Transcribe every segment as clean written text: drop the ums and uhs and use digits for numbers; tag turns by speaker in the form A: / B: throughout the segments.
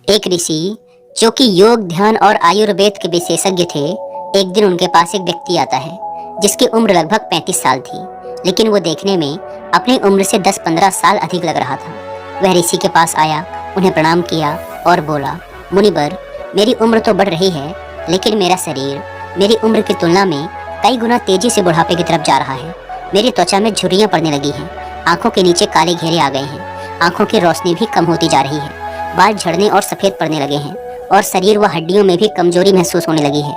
A: एक ऋषि जो कि योग, ध्यान और आयुर्वेद के विशेषज्ञ थे, एक दिन उनके पास एक व्यक्ति आता है जिसकी उम्र लगभग 35 साल थी, लेकिन वो देखने में अपनी उम्र से 10-15 साल अधिक लग रहा था। वह ऋषि के पास आया, उन्हें प्रणाम किया और बोला, मुनिवर, मेरी उम्र तो बढ़ रही है, लेकिन मेरा शरीर मेरी उम्र की तुलना में कई गुना तेजी से बुढ़ापे की तरफ जा रहा है। मेरी त्वचा में झुर्रियां पड़ने लगी हैं, आंखों के नीचे काले घेरे आ गए हैं, आंखों की रोशनी भी कम होती जा रही है, बाल झड़ने और सफेद पड़ने लगे हैं और शरीर व हड्डियों में भी कमजोरी महसूस होने लगी है।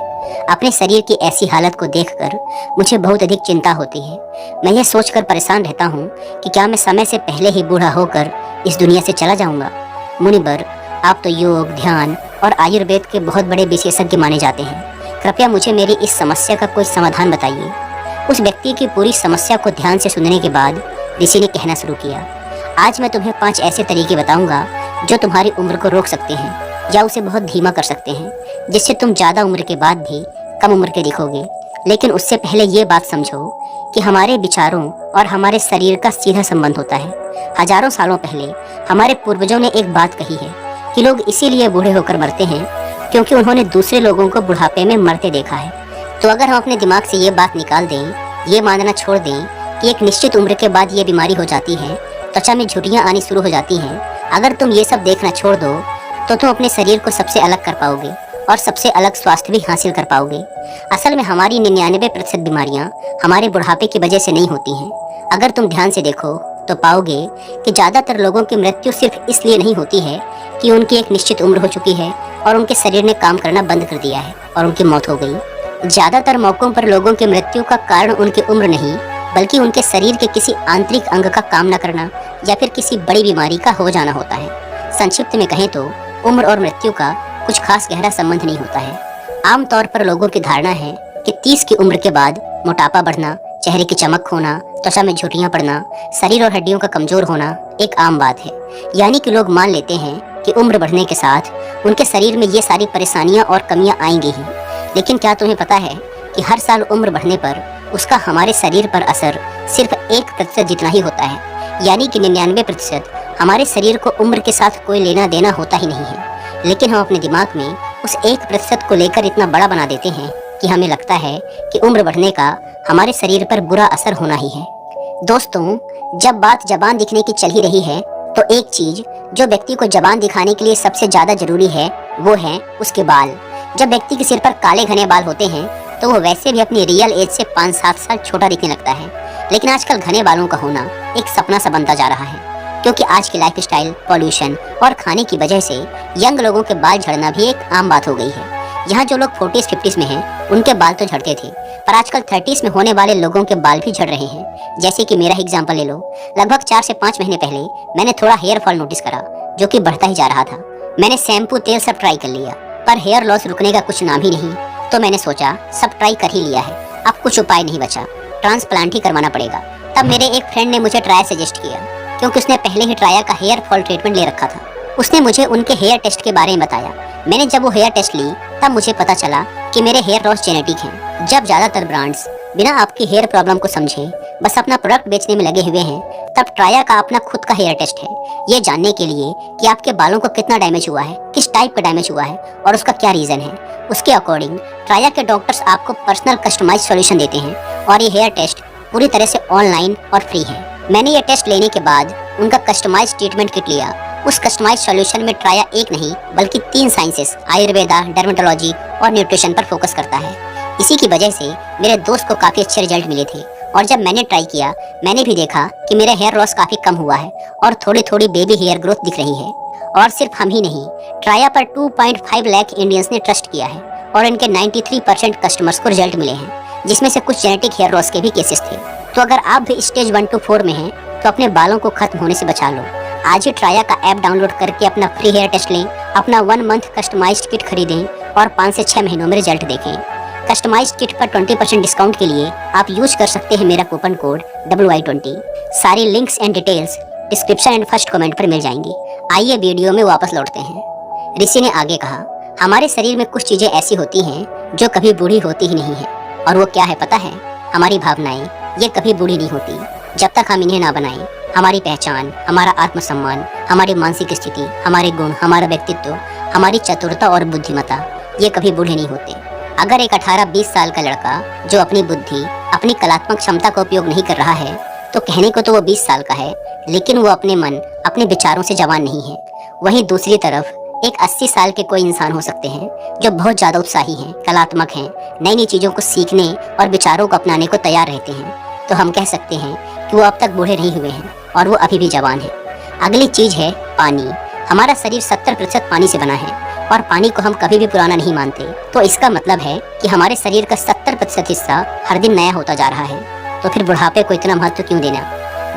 A: अपने शरीर की ऐसी हालत को देखकर मुझे बहुत अधिक चिंता होती है। मैं यह सोचकर परेशान रहता हूँ कि क्या मैं समय से पहले ही बूढ़ा होकर इस दुनिया से चला जाऊंगा। मुनिवर, आप तो योग, ध्यान और आयुर्वेद के बहुत बड़े विशेषज्ञ माने जाते हैं। कृपया मुझे मेरी इस समस्या का कोई समाधान बताइए। उस व्यक्ति की पूरी समस्या को ध्यान से सुनने के बाद ऋषि ने कहना शुरू किया, आज मैं तुम्हें 5 ऐसे तरीके बताऊंगा जो तुम्हारी उम्र को रोक सकते हैं या उसे बहुत धीमा कर सकते हैं, जिससे तुम ज़्यादा उम्र के बाद भी कम उम्र के दिखोगे। लेकिन उससे पहले ये बात समझो कि हमारे विचारों और हमारे शरीर का सीधा संबंध होता है। हजारों सालों पहले हमारे पूर्वजों ने एक बात कही है कि लोग इसीलिए बूढ़े होकर मरते हैं क्योंकि उन्होंने दूसरे लोगों को बुढ़ापे में मरते देखा है। तो अगर हम अपने दिमाग से ये बात निकाल दें, ये मानना छोड़ दें कि एक निश्चित उम्र के बाद ये बीमारी हो जाती है, त्वचा में झुर्रियाँ आनी शुरू हो जाती हैं, अगर तुम ये सब देखना छोड़ दो तो तुम अपने शरीर को सबसे अलग कर पाओगे और सबसे अलग स्वास्थ्य भी हासिल कर पाओगे। असल में हमारी 99% बीमारियां हमारे बुढ़ापे की वजह से नहीं होती हैं। अगर तुम ध्यान से देखो तो पाओगे कि ज़्यादातर लोगों की मृत्यु सिर्फ इसलिए नहीं होती है कि उनकी एक निश्चित उम्र हो चुकी है और उनके शरीर ने काम करना बंद कर दिया है और उनकी मौत हो गई। ज़्यादातर मौक़ों पर लोगों की मृत्यु का कारण उनकी उम्र नहीं, बल्कि उनके शरीर के किसी आंतरिक अंग का काम न करना या फिर किसी बड़ी बीमारी का हो जाना होता है। संक्षिप्त में कहें तो उम्र और मृत्यु का कुछ खास गहरा संबंध नहीं होता है। आमतौर पर लोगों की धारणा है कि 30 की उम्र के बाद मोटापा बढ़ना, चेहरे की चमक खोना, त्वचा में झुर्रियां पड़ना, शरीर और हड्डियों का कमजोर होना एक आम बात है। यानी कि लोग मान लेते हैं कि उम्र बढ़ने के साथ उनके शरीर में ये सारी परेशानियां और कमियां आएंगी ही। लेकिन क्या तुम्हें पता है कि हर साल उम्र बढ़ने पर उसका हमारे शरीर पर असर सिर्फ 1% जितना ही होता है। यानी कि 99% हमारे शरीर को उम्र के साथ कोई लेना देना होता ही नहीं है। लेकिन हम अपने दिमाग में उस 1% को लेकर इतना बड़ा बना देते हैं कि हमें लगता है कि उम्र बढ़ने का हमारे शरीर पर बुरा असर होना ही है। दोस्तों, जब बात जबान दिखने की चल ही रही है तो एक चीज जो व्यक्ति को जबान दिखाने के लिए सबसे ज्यादा जरूरी है वो है उसके बाल। जब व्यक्ति के सिर पर काले घने बाल होते हैं तो वो वैसे भी अपनी रियल एज से 5-7 साल छोटा दिखने लगता है। लेकिन आजकल घने बालों का होना एक सपना सा बनता जा रहा है, क्योंकि आज की लाइफस्टाइल, पॉल्यूशन और खाने की वजह से यंग लोगों के बाल झड़ना भी एक आम बात हो गई है। यहाँ जो लोग 40s-50s में हैं उनके बाल तो झड़ते थे, पर आजकल 30s में होने वाले लोगों के बाल भी झड़ रहे हैं। जैसे कि मेरा एग्जाम्पल ले लो। लगभग 4 से 5 महीने पहले मैंने थोड़ा हेयर फॉल नोटिस करा, जो कि बढ़ता ही जा रहा था। मैंने शैम्पू, तेल सब ट्राई कर लिया, पर हेयर लॉस रुकने का कुछ नाम ही नहीं। तो मैंने सोचा सब ट्राई कर ही लिया है, अब कुछ उपाय नहीं बचा, ट्रांसप्लांट ही करवाना पड़ेगा। तब मेरे एक फ्रेंड ने मुझे ट्रायल सजेस्ट किया, क्योंकि उसने पहले ही ट्राया का हेयर फॉल ट्रीटमेंट ले रखा था। उसने मुझे उनके हेयर टेस्ट के बारे में बताया। मैंने जब वो हेयर टेस्ट ली तब मुझे पता चला कि मेरे हेयर लॉस जेनेटिक हैं। जब ज़्यादातर ब्रांड्स बिना आपकी हेयर प्रॉब्लम को समझे बस अपना प्रोडक्ट बेचने में लगे हुए हैं, तब ट्राया का अपना खुद का हेयर टेस्ट है, ये जानने के लिए कि आपके बालों को कितना डैमेज हुआ है, किस टाइप का डैमेज हुआ है और उसका क्या रीज़न है। उसके अकॉर्डिंग ट्राया के डॉक्टर्स आपको पर्सनल कस्टमाइज सॉल्यूशन देते हैं और ये हेयर टेस्ट पूरी तरह से ऑनलाइन और फ्री है। मैंने ये टेस्ट लेने के बाद उनका कस्टमाइज ट्रीटमेंट किट लिया। उस कस्टमाइज सॉल्यूशन में ट्राया एक नहीं बल्कि 3 साइंसेस, आयुर्वेदा, डर्मेटोलॉजी और न्यूट्रिशन पर फोकस करता है। इसी की वजह से मेरे दोस्त को काफ़ी अच्छे रिजल्ट मिले थे और जब मैंने ट्राई किया मैंने भी देखा कि मेरा हेयर लॉस काफ़ी कम हुआ है और थोड़ी थोड़ी बेबी हेयर ग्रोथ दिख रही है। और सिर्फ हम ही नहीं, ट्राया पर 2.5 लाख इंडियंस ने ट्रस्ट किया है और इनके 93% कस्टमर्स को रिजल्ट मिले हैं, जिसमें से कुछ जेनेटिक हेयर लॉस के भी केसेस थे। तो अगर आप भी स्टेज 1 to 4 में हैं तो अपने बालों को खत्म होने से बचा लो। आज ही ट्राया का ऐप डाउनलोड करके अपना फ्री हेयर टेस्ट लें, अपना 1 मंथ कस्टमाइज्ड किट खरीदें और 5 से 6 महीनों में रिजल्ट देखें। कस्टमाइज्ड किट पर 20% डिस्काउंट के लिए आप यूज कर सकते हैं मेरा कूपन कोड WI20। सारी links and details description and first comment पर मिल जाएंगी। आइए वीडियो में वापस लौटते हैं। ऋषि ने आगे कहा, हमारे शरीर में कुछ चीजें ऐसी होती हैं जो कभी बूढ़ी होती ही नहीं है। और वो क्या है पता है? हमारी भावनाएं। ये कभी बूढ़ी नहीं होती जब तक हम इन्हें ना बनाएं। हमारी पहचान, हमारा आत्मसम्मान, हमारी मानसिक स्थिति, हमारे गुण, हमारा व्यक्तित्व हमारी चतुरता और बुद्धिमत्ता, ये कभी बूढ़े नहीं होते। अगर एक 18-20 साल का लड़का जो अपनी बुद्धि, अपनी कलात्मक क्षमता का उपयोग नहीं कर रहा है, तो कहने को तो वो 20 साल का है, लेकिन वो अपने मन, अपने विचारों से जवान नहीं है। वहीं दूसरी तरफ एक 80 साल के कोई इंसान हो सकते हैं जो बहुत ज़्यादा उत्साही हैं, कलात्मक हैं, नई नई चीज़ों को सीखने और विचारों को अपनाने को तैयार रहते हैं। तो हम कह सकते हैं कि वो अब तक बूढ़े नहीं हुए हैं और वो अभी भी जवान है। अगली चीज़ है पानी। हमारा शरीर 70% पानी से बना है और पानी को हम कभी भी पुराना नहीं मानते। तो इसका मतलब है कि हमारे शरीर का 70% हिस्सा हर दिन नया होता जा रहा है। तो फिर बुढ़ापे को इतना महत्व क्यों देना?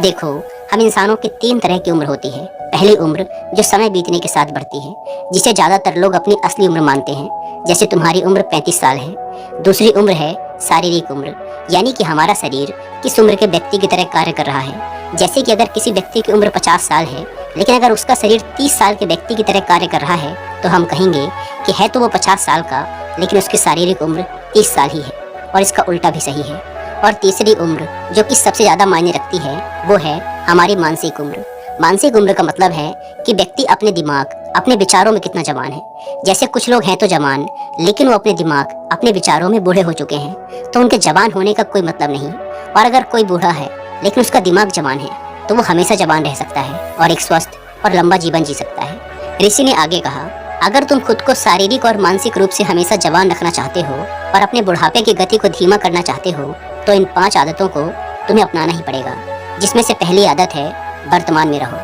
A: देखो, हम इंसानों की 3 तरह की उम्र होती है। पहली उम्र जो समय बीतने के साथ बढ़ती है, जिसे ज़्यादातर लोग अपनी असली उम्र मानते हैं, जैसे तुम्हारी उम्र 35 साल है। दूसरी उम्र है शारीरिक उम्र, यानी कि हमारा शरीर किस उम्र के व्यक्ति की तरह कार्य कर रहा है। जैसे कि अगर किसी व्यक्ति की उम्र 50 साल है, लेकिन अगर उसका शरीर 30 साल के व्यक्ति की तरह कार्य कर रहा है, तो हम कहेंगे कि है तो वो 50 साल का, लेकिन उसकी शारीरिक उम्र 30 साल ही है। और इसका उल्टा भी सही है। और तीसरी उम्र जो कि सबसे ज़्यादा मायने रखती है, वो है हमारी मानसिक उम्र। मानसिक उम्र का मतलब है कि व्यक्ति अपने दिमाग, अपने विचारों में कितना जवान है। जैसे कुछ लोग हैं तो जवान, लेकिन वो अपने दिमाग, अपने विचारों में बूढ़े हो चुके हैं, तो उनके जवान होने का कोई मतलब नहीं। और अगर कोई बूढ़ा है लेकिन उसका दिमाग जवान है, तो वो हमेशा जवान रह सकता है और एक स्वस्थ और लंबा जीवन जी सकता है। ऋषि ने आगे कहा, अगर तुम खुद को शारीरिक और मानसिक रूप से हमेशा जवान रखना चाहते हो और अपने बुढ़ापे की गति को धीमा करना चाहते हो, तो इन 5 आदतों को तुम्हें अपनाना ही पड़ेगा। जिसमें से पहली आदत है वर्तमान में रहो।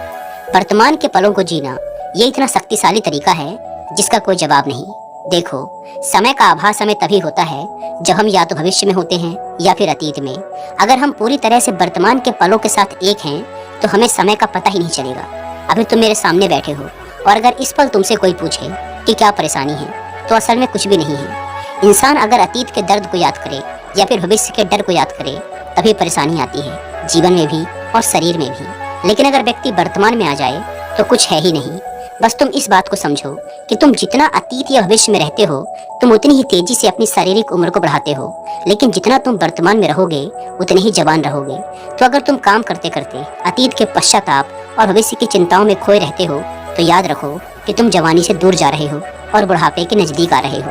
A: वर्तमान के पलों को जीना, ये इतना शक्तिशाली तरीका है जिसका कोई जवाब नहीं। देखो, समय का आभास हमें तभी होता है जब हम या तो भविष्य में होते हैं या फिर अतीत में। अगर हम पूरी तरह से वर्तमान के पलों के साथ एक हैं, तो हमें समय का पता ही नहीं चलेगा। अभी तुम मेरे सामने बैठे हो और अगर इस पल तुमसे कोई पूछे कि क्या परेशानी है, तो असल में कुछ भी नहीं है। इंसान अगर अतीत के दर्द को याद करे या फिर भविष्य के डर को याद करे, तभी परेशानी आती है, जीवन में भी और शरीर में भी। लेकिन अगर व्यक्ति वर्तमान में आ जाए तो कुछ है ही नहीं। बस तुम इस बात को समझो कि तुम जितना अतीत या भविष्य में रहते हो, तुम उतनी ही तेजी से अपनी शारीरिक उम्र को बढ़ाते हो, लेकिन जितना तुम वर्तमान में रहोगे उतने ही जवान रहोगे। तो अगर तुम काम करते करते अतीत के पश्चाताप और भविष्य की चिंताओं में खोए रहते हो, तो याद रखो कि तुम जवानी से दूर जा रहे हो और बुढ़ापे के नजदीक आ रहे हो।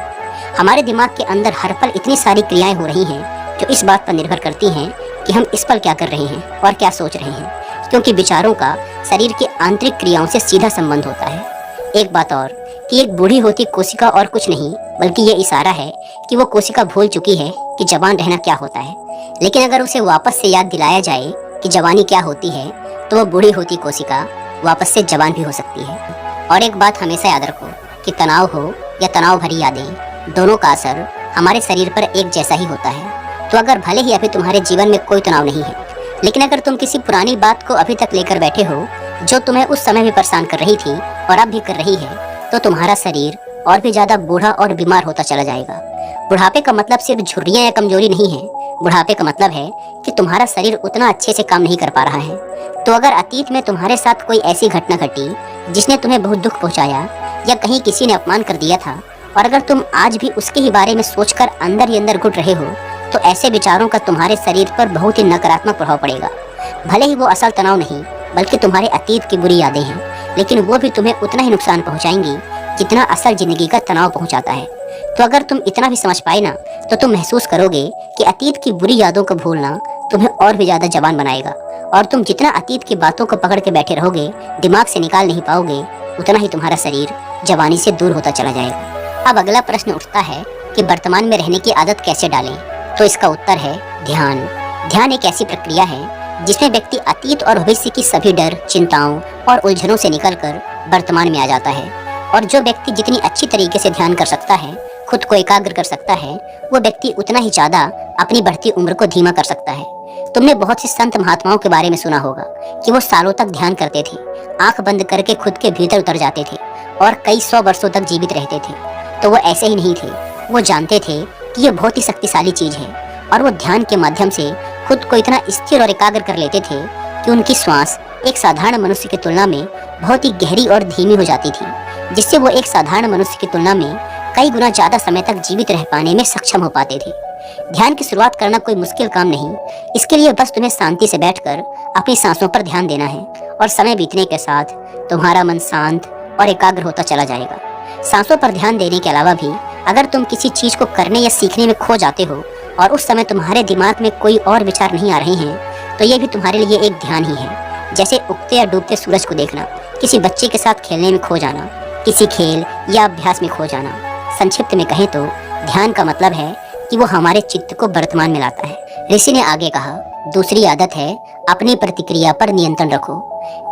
A: हमारे दिमाग के अंदर हर पल इतनी सारी क्रियाएं हो रही हैं जो इस बात पर निर्भर करती हैं कि हम इस पल क्या कर रहे हैं और क्या सोच रहे हैं, क्योंकि विचारों का शरीर की आंतरिक क्रियाओं से सीधा संबंध होता है। एक बात और कि एक बूढ़ी होती कोशिका और कुछ नहीं बल्कि ये इशारा है कि वो कोशिका भूल चुकी है कि जवान रहना क्या होता है। लेकिन अगर उसे वापस से याद दिलाया जाए कि जवानी क्या होती है, तो वो बूढ़ी होती कोशिका वापस से जवान भी हो सकती है। और एक बात हमेशा याद रखो कि तनाव हो या तनाव भरी यादें, दोनों का असर हमारे शरीर पर एक जैसा ही होता है। तो अगर भले ही अभी तुम्हारे जीवन में कोई तनाव नहीं है, लेकिन अगर तुम किसी पुरानी बात को अभी तक लेकर बैठे हो जो तुम्हें उस समय भी परेशान कर रही थी और अब भी कर रही है, तो तुम्हारा शरीर और भी ज्यादा बूढ़ा और बीमार होता चला जाएगा। बुढ़ापे का मतलब सिर्फ झुर्रियां या कमजोरी नहीं है। बुढ़ापे का मतलब है कि तुम्हारा शरीर उतना अच्छे से काम नहीं कर पा रहा है। तो अगर अतीत में तुम्हारे साथ कोई ऐसी घटना घटी जिसने तुम्हें बहुत दुख पहुंचाया या कहीं किसी ने अपमान कर दिया था, और अगर तुम आज भी उसके ही बारे में सोचकर अंदर ही अंदर घुट रहे हो, तो ऐसे विचारों का तुम्हारे शरीर पर बहुत ही नकारात्मक प्रभाव पड़ेगा। भले ही वो असल तनाव नहीं बल्कि तुम्हारे अतीत की बुरी यादें हैं, लेकिन वो भी तुम्हें उतना ही नुकसान पहुंचाएंगी जितना असल जिंदगी का तनाव पहुंचाता है। तो अगर तुम इतना भी समझ पाए ना, तो तुम महसूस करोगे कि अतीत की बुरी यादों को भूलना तुम्हें और भी ज्यादा जवान बनाएगा, और तुम जितना अतीत की बातों को पकड़ के बैठे रहोगे, दिमाग से निकाल नहीं पाओगे, उतना ही तुम्हारा शरीर जवानी से दूर होता चला जाएगा। अब अगला प्रश्न उठता है कि वर्तमान में रहने की आदत कैसे डालें? तो इसका उत्तर है ध्यान। ध्यान एक ऐसी प्रक्रिया है जिसमें व्यक्ति अतीत और भविष्य की सभी डर, चिंताओं और उलझनों से निकलकर वर्तमान में आ जाता है। और जो व्यक्ति जितनी अच्छी तरीके से ध्यान कर सकता है, खुद को एकाग्र कर सकता है, वो व्यक्ति उतना ही ज्यादा अपनी बढ़ती उम्र को धीमा कर सकता है। तुमने बहुत से संत महात्माओं के बारे में सुना होगा कि वो सालों तक ध्यान करते थे, आंख बंद करके खुद के भीतर उतर जाते थे और कई 100 वर्षों तक जीवित रहते थे। तो वो ऐसे ही नहीं थे, वो जानते थे कि ये बहुत ही शक्तिशाली चीज है, और वो ध्यान के माध्यम से खुद को इतना स्थिर और एकाग्र कर लेते थे कि उनकी श्वास एक साधारण मनुष्य की तुलना में बहुत ही गहरी और धीमी हो जाती थी, जिससे वो एक साधारण मनुष्य की तुलना में कई गुना ज्यादा समय तक जीवित रह पाने में सक्षम हो पाते थे। ध्यान की शुरुआत करना कोई मुश्किल काम नहीं। इसके लिए बस तुम्हें शांति से बैठकर अपनी सांसों पर ध्यान देना है, और समय बीतने के साथ तुम्हारा मन शांत और एकाग्र होता चला जाएगा। सांसों पर ध्यान देने के अलावा भी अगर तुम किसी चीज को करने या सीखने में खो जाते हो और उस समय तुम्हारे दिमाग में कोई और विचार नहीं आ रहे हैं, तो ये भी तुम्हारे लिए एक ध्यान ही है। जैसे उगते या डूबते सूरज को देखना, किसी बच्चे के साथ खेलने में खो जाना, किसी खेल या अभ्यास में खो जाना। संक्षिप्त में कहें तो ध्यान का मतलब है कि वो हमारे चित्त को वर्तमान में लाता है। ऋषि ने आगे कहा, दूसरी आदत है अपनी प्रतिक्रिया पर नियंत्रण रखो।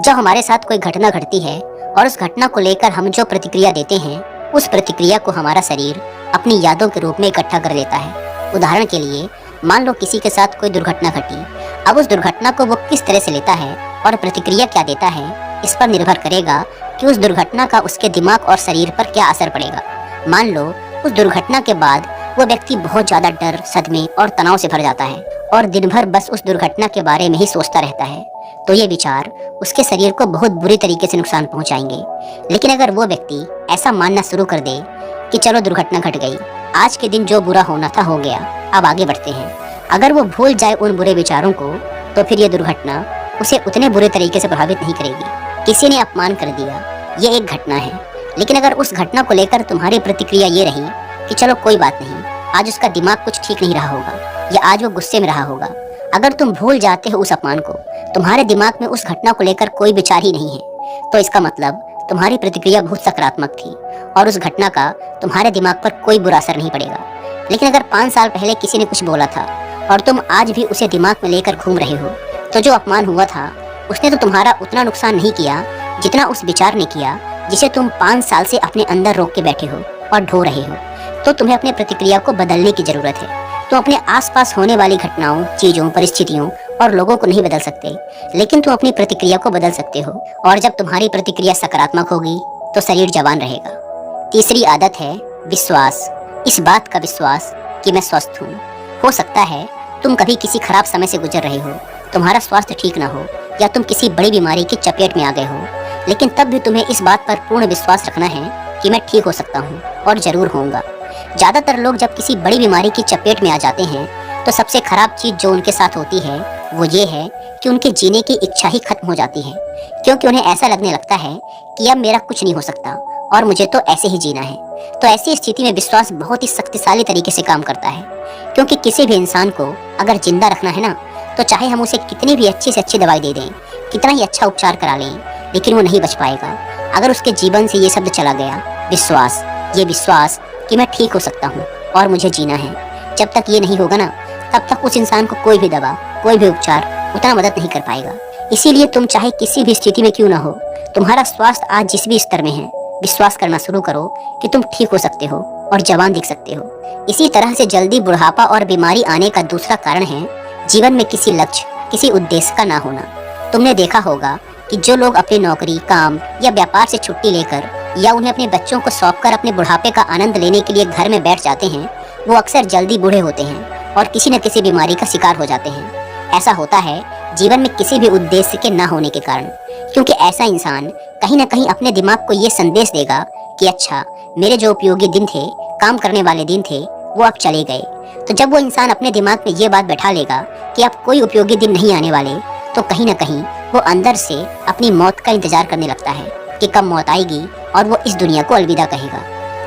A: जब हमारे साथ कोई घटना घटती है और उस घटना को लेकर हम जो प्रतिक्रिया देते हैं, उस प्रतिक्रिया को हमारा शरीर अपनी यादों के रूप में इकट्ठा कर लेता है। उदाहरण के लिए मान लो किसी के साथ कोई दुर्घटना घटी। अब उस दुर्घटना को वो किस तरह से लेता है और प्रतिक्रिया क्या देता है, इस पर निर्भर करेगा कि उस दुर्घटना का उसके दिमाग और शरीर पर क्या असर पड़ेगा। मान लो उस दुर्घटना के बाद वो व्यक्ति बहुत ज्यादा डर, सदमे और तनाव से भर जाता है और दिन भर बस उस दुर्घटना के बारे में ही सोचता रहता है, तो ये विचार उसके शरीर को बहुत बुरी तरीके से नुकसान पहुंचाएंगे। लेकिन अगर वो व्यक्ति ऐसा मानना शुरू कर दे कि चलो दुर्घटना घट गई, आज के दिन जो बुरा होना था हो गया, अब आगे बढ़ते हैं, अगर वो भूल जाए उन बुरे विचारों को, तो फिर ये दुर्घटना उसे उतने बुरे तरीके से प्रभावित नहीं करेगी। किसी ने अपमान कर दिया, ये एक घटना है, लेकिन अगर उस घटना को लेकर तुम्हारी प्रतिक्रिया ये रही कि चलो कोई बात नहीं, आज उसका दिमाग कुछ ठीक नहीं रहा होगा या आज वो गुस्से में रहा होगा, अगर तुम भूल जाते हो उस अपमान को, तुम्हारे दिमाग में उस घटना को लेकर कोई विचार ही नहीं है, तो इसका मतलब तुम्हारी प्रतिक्रिया बहुत सकारात्मक थी और उस घटना का तुम्हारे दिमाग पर कोई बुरा असर नहीं पड़ेगा। लेकिन अगर 5 साल पहले किसी ने कुछ बोला था और तुम आज भी उसे दिमाग में लेकर घूम रहे हो, तो जो अपमान हुआ था उसने तो तुम्हारा उतना नुकसान नहीं किया जितना उस विचार ने किया जिसे तुम 5 साल से अपने अंदर रोक के बैठे हो और ढो रहे हो। तो तुम्हें अपने प्रतिक्रिया को बदलने की जरूरत है। तुम अपने आसपास होने वाली घटनाओं, चीजों, परिस्थितियों और लोगों को नहीं बदल सकते, लेकिन तुम अपनी प्रतिक्रिया को बदल सकते हो। और जब तुम्हारी प्रतिक्रिया सकारात्मक होगी तो शरीर जवान रहेगा। तीसरी आदत है विश्वास। इस बात का विश्वास कि मैं स्वस्थ हूँ। हो सकता है तुम कभी किसी खराब समय से गुजर रहे हो, तुम्हारा स्वास्थ्य ठीक ना हो या तुम किसी बड़ी बीमारी की चपेट में आ गए हो, लेकिन तब भी तुम्हें इस बात पर पूर्ण विश्वास रखना है कि मैं ठीक हो सकता हूँ और जरूर होऊंगा। ज्यादातर लोग जब किसी बड़ी बीमारी की चपेट में आ जाते हैं तो सबसे खराब चीज जो उनके साथ होती है वो ये है कि उनके जीने की इच्छा ही खत्म हो जाती है, क्योंकि उन्हें ऐसा लगने लगता है कि अब मेरा कुछ नहीं हो सकता और मुझे तो ऐसे ही जीना है। तो ऐसी स्थिति में विश्वास बहुत ही शक्तिशाली तरीके से काम करता है, क्योंकि किसी भी इंसान को अगर जिंदा रखना है ना, तो चाहे हम उसे कितनी भी अच्छी से अच्छी दवाई दे दें, कितना ही अच्छा उपचार करा लें, लेकिन वो नहीं बच पाएगा अगर उसके जीवन से ये शब्द चला गया, विश्वास। ये विश्वास कि मैं ठीक हो सकता हूँ और मुझे जीना है, जब तक ये नहीं होगा ना, तब तक उस इंसान को कोई भी दवा, कोई भी उपचार उतना मदद नहीं कर पाएगा। इसीलिए तुम चाहे किसी भी स्थिति में क्यों ना हो, तुम्हारा स्वास्थ्य आज जिस भी स्तर में है, विश्वास करना शुरू करो कि तुम ठीक हो सकते हो और जवान दिख सकते हो। इसी तरह से जल्दी बुढ़ापा और बीमारी आने का दूसरा कारण है जीवन में किसी लक्ष्य, किसी उद्देश्य का ना होना। तुमने देखा होगा कि जो लोग अपनी नौकरी, काम या व्यापार से छुट्टी लेकर या उन्हें अपने बच्चों को सौंपकर अपने बुढ़ापे का आनंद लेने के लिए घर में बैठ जाते हैं, वो अक्सर जल्दी बूढ़े होते हैं और किसी न किसी बीमारी का शिकार हो जाते हैं। ऐसा होता है जीवन में किसी भी उद्देश्य के ना होने के कारण, क्योंकि ऐसा इंसान कहीं ना कहीं अपने दिमाग को ये संदेश देगा कि अच्छा, मेरे जो उपयोगी दिन थे, काम करने वाले दिन थे, वो अब चले गए। तो जब वो इंसान अपने दिमाग में ये बात बैठा लेगा कि अब कोई उपयोगी दिन नहीं आने वाले, तो कहीं ना कहीं वो अंदर से अपनी मौत का इंतजार करने लगता है कि कब मौत आएगी और वो इस दुनिया को अलविदा कहेगा।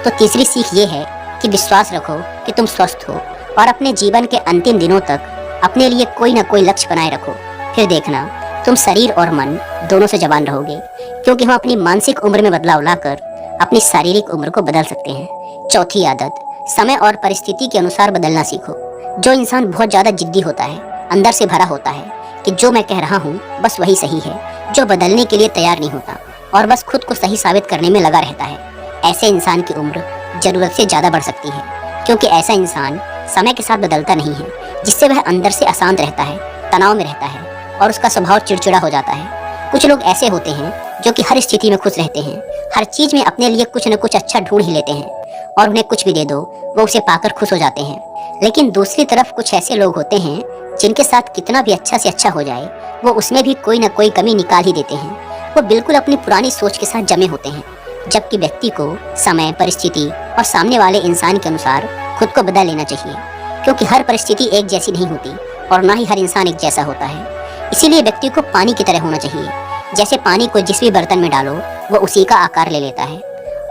A: तो तीसरी सीख ये है कि विश्वास रखो कि तुम स्वस्थ हो और अपने जीवन के अंतिम दिनों तक अपने लिए कोई ना कोई लक्ष्य बनाए रखो। फिर देखना तुम शरीर और मन दोनों से जवान रहोगे, क्योंकि हम अपनी मानसिक उम्र में बदलाव लाकर अपनी शारीरिक उम्र को बदल सकते हैं। चौथी आदत, समय और परिस्थिति के अनुसार बदलना सीखो। जो इंसान बहुत ज्यादा जिद्दी होता है, अंदर से भरा होता है कि जो मैं कह रहा हूँ बस वही सही है, जो बदलने के लिए तैयार नहीं होता और बस खुद को सही साबित करने में लगा रहता है, ऐसे इंसान की उम्र जरूरत से ज्यादा बढ़ सकती है, क्योंकि ऐसा इंसान समय के साथ बदलता नहीं है, जिससे वह अंदर से अशांत रहता है, तनाव में रहता है और उसका स्वभाव चिड़चिड़ा हो जाता है। कुछ लोग ऐसे होते हैं जो कि हर स्थिति में खुश रहते हैं, हर चीज में अपने लिए कुछ न कुछ अच्छा ढूंढ ही लेते हैं और उन्हें कुछ भी दे दो वो उसे पाकर खुश हो जाते हैं। लेकिन दूसरी तरफ कुछ ऐसे लोग होते हैं जिनके साथ कितना भी अच्छा से अच्छा हो जाए, वो उसमें भी कोई ना कोई कमी निकाल ही देते हैं। वो बिल्कुल अपनी पुरानी सोच के साथ जमे होते हैं, जबकि व्यक्ति को समय, परिस्थिति और सामने वाले इंसान के अनुसार खुद को बदल लेना चाहिए, क्योंकि हर परिस्थिति एक जैसी नहीं होती और ना ही हर इंसान एक जैसा होता है। इसीलिए व्यक्ति को पानी की तरह होना चाहिए। जैसे पानी को जिस भी बर्तन में डालो वो उसी का आकार ले लेता है,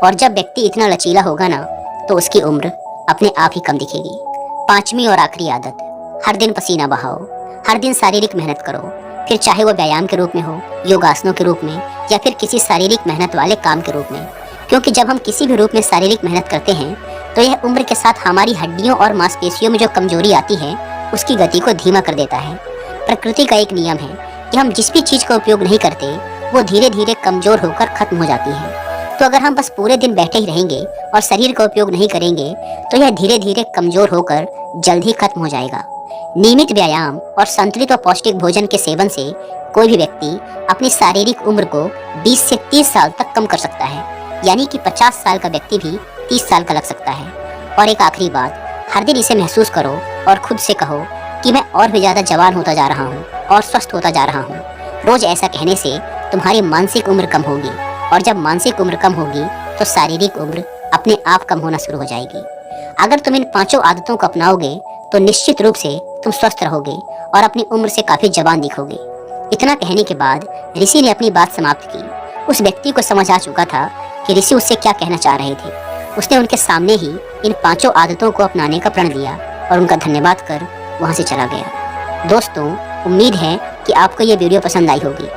A: और जब व्यक्ति इतना लचीला होगा ना, तो उसकी उम्र अपने आप ही कम दिखेगी। पांचवी और आखिरी आदत, हर दिन पसीना बहाओ। हर दिन शारीरिक मेहनत करो, फिर चाहे वो व्यायाम के रूप में हो, योगासनों के रूप में, या फिर किसी शारीरिक मेहनत वाले काम के रूप में। क्योंकि जब हम किसी भी रूप में शारीरिक मेहनत करते हैं तो यह उम्र के साथ हमारी हड्डियों और मांसपेशियों में जो कमजोरी आती है उसकी गति को धीमा कर देता है। प्रकृति का एक नियम है कि हम जिस भी चीज का उपयोग नहीं करते वो धीरे धीरे कमजोर होकर खत्म हो जाती है। तो अगर हम बस पूरे दिन बैठे ही रहेंगे और शरीर का उपयोग नहीं करेंगे तो यह धीरे धीरे कमजोर होकर जल्द ही खत्म हो जाएगा। नियमित व्यायाम और संतुलित व पौष्टिक भोजन के सेवन से कोई भी व्यक्ति अपनी शारीरिक उम्र को 20 से 30 साल तक कम कर सकता है। यानी कि 50 साल का व्यक्ति भी 30 साल का लग सकता है। और एक आखिरी बात, हर दिन इसे महसूस करो और खुद से कहो कि मैं और भी ज्यादा जवान होता जा रहा हूँ और स्वस्थ होता जा रहा हूँ। रोज ऐसा कहने से तुम्हारी मानसिक उम्र कम होगी, और जब मानसिक उम्र कम होगी तो शारीरिक उम्र अपने आप कम होना शुरू हो जाएगी। अगर तुम इन 5 आदतों को अपनाओगे तो निश्चित रूप से तुम स्वस्थ रहोगे और अपनी उम्र से काफी जवान दिखोगे। इतना कहने के बाद ऋषि ने अपनी बात समाप्त की। उस व्यक्ति को समझ आ चुका था कि ऋषि उससे क्या कहना चाह रहे थे। उसने उनके सामने ही इन 5 आदतों को अपनाने का प्रण लिया और उनका धन्यवाद कर वहां से चला गया। दोस्तों, उम्मीद है कि आपको ये वीडियो पसंद आई होगी।